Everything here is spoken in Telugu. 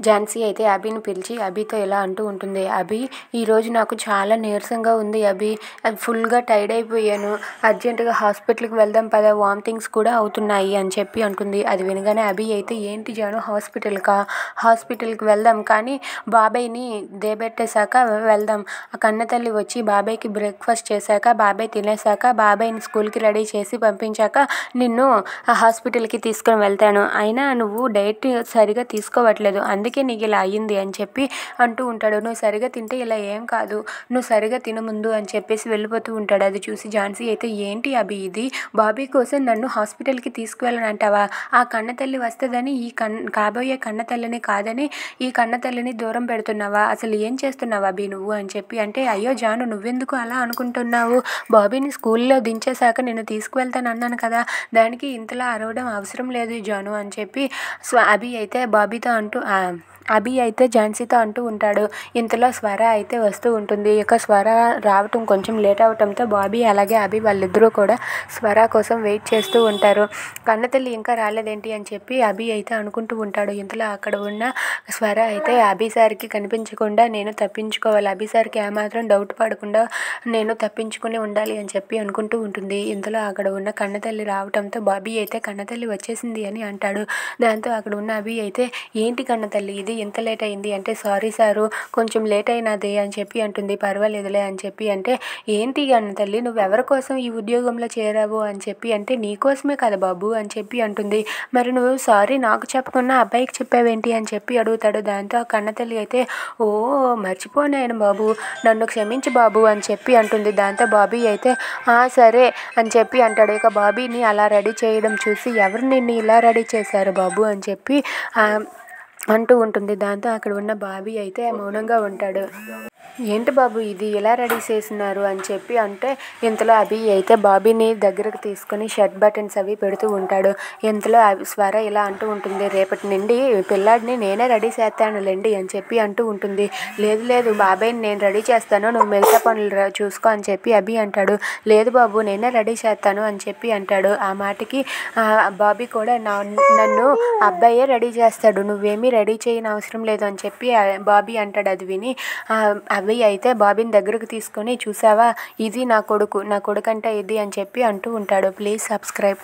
ఝాన్సీ అయితే అభిని పిలిచి అభితో ఇలా అంటూ ఉంటుంది. అభి, ఈరోజు నాకు చాలా నీరసంగా ఉంది అభి, ఫుల్గా టైర్డ్ అయిపోయాను, అర్జెంటుగా హాస్పిటల్కి వెళ్దాం పద, వామిటింగ్స్ కూడా అవుతున్నాయి అని చెప్పి అంటుంది. అది వినగానే అభి అయితే ఏంటి జాను హాస్పిటల్కి వెళ్దాం, కానీ బాబాయ్ని దేబెట్టేశాక వెళ్దాం. ఆ కన్నతల్లి వచ్చి బాబాయ్కి బ్రేక్ఫాస్ట్ చేశాక, బాబాయ్ తినేశాక, బాబాయ్ని స్కూల్కి రెడీ చేసి పంపించాక నిన్ను ఆ హాస్పిటల్కి తీసుకొని వెళ్తాను. అయినా నువ్వు డైట్ సరిగా తీసుకోవట్లేదు, అందుకే నీకు ఇలా అయ్యింది అని చెప్పి అంటూ ఉంటాడు. నువ్వు సరిగా తింటే ఇలా ఏం కాదు, నువ్వు సరిగా తిన ముందు అని చెప్పేసి వెళ్ళిపోతూ ఉంటాడు. అది చూసి ఝాన్సీ అయితే ఏంటి అభి ఇది, బాబీ కోసం నన్ను హాస్పిటల్కి తీసుకువెళ్ళని అంటావా, ఆ కన్నతల్లి వస్తుందని ఈ కాబోయే కన్నతల్లిని కాదని ఈ కన్నతల్లిని దూరం పెడుతున్నావా, అసలు ఏం చేస్తున్నావా అభి నువ్వు అని చెప్పి అంటే, అయ్యో జాను నువ్వెందుకు అలా అనుకుంటున్నావు, బాబీని స్కూల్లో దించేశాక నేను తీసుకువెళ్తాను అన్నాను కదా, దానికి ఇంతలా అరవడం అవసరం లేదు జాను అని చెప్పి అభి అయితే ఝాన్సీతో అంటూ ఉంటాడు. ఇంతలో స్వర అయితే వస్తూ ఉంటుంది. ఇక స్వర రావటం కొంచెం లేట్ అవటంతో బాబీ అలాగే అభి వాళ్ళిద్దరూ కూడా స్వర కోసం వెయిట్ చేస్తూ ఉంటారు. కన్నతల్లి ఇంకా రాలేదేంటి అని చెప్పి అభి అయితే అనుకుంటూ ఉంటాడు. ఇంతలో అక్కడ ఉన్న స్వర అయితే అభి సార్కి కనిపించకుండా నేను తప్పించుకోవాలి, అభి సార్కి ఏమాత్రం డౌట్ పడకుండా నేను తప్పించుకుని ఉండాలి అని చెప్పి అనుకుంటూ ఉంటుంది. ఇంతలో అక్కడ ఉన్న కన్నతల్లి రావటంతో బాబీ అయితే కన్నతల్లి వచ్చేసింది అని అంటాడు. దాంతో అక్కడ ఉన్న అభి అయితే ఏంటి కన్నతల్లి ఇది ఎంత లేట్ అయింది అంటే, సారీ సారు కొంచెం లేట్ అయినది అని చెప్పి అంటుంది. పర్వాలేదులే అని చెప్పి అంటే, ఏంటి కన్నతల్లి నువ్వు ఎవరి కోసం ఈ ఉద్యోగంలో చేరావు అని చెప్పి అంటే, నీకోసమే కదా బాబు అని చెప్పి అంటుంది. మరి నువ్వు సారీ నాకు చెప్పకుండా అబ్బాయికి చెప్పావేంటి అని చెప్పి అడుగుతాడు. దాంతో ఆ కన్నతల్లి అయితే ఓ మర్చిపోయాను బాబు, నన్ను క్షమించి బాబు అని చెప్పి అంటుంది. దాంతో బాబీ అయితే సరే అని చెప్పి అంటాడు. ఇక బాబీని అలా రెడీ చేయడం చూసి ఎవరు నిన్ను ఇలా రెడీ చేశారు బాబు అని చెప్పి అంటూ ఉంటుంది. దాంతో అక్కడ ఉన్న బాబీ అయితే మౌనంగా ఉంటాడు. ఏంటి బాబు ఇది ఎలా రెడీ చేస్తున్నారు అని చెప్పి అంటే, ఇంతలో అభి అయితే బాబీని దగ్గరకు తీసుకొని షర్ట్ బటన్స్ అవి పెడుతూ ఉంటాడు. ఇంతలో స్వర ఇలా అంటూ ఉంటుంది, రేపటి నుండి పిల్లాడిని నేనే రెడీ చేస్తానులేండి అని చెప్పి అంటూ ఉంటుంది. లేదు బాబాయ్ని నేను రెడీ చేస్తాను, నువ్వు మిగతా పనులు చూసుకో అని చెప్పి అభి అంటాడు. లేదు బాబు నేనే రెడీ చేస్తాను అని చెప్పి అంటాడు. ఆ మాటకి బాబీ కూడా నన్ను అబ్బాయే రెడీ చేస్తాడు, నువ్వేమీ రెడీ చేయని అవసరం లేదు అని చెప్పి బాబీ అంటాడు. అది విని అవి అయితే బాబీని దగ్గరకు తీసుకొని, చూసావా ఇది నా కొడుకు అంటే ఇది అని చెప్పి అంటూ ఉంటాడు. Please subscribe.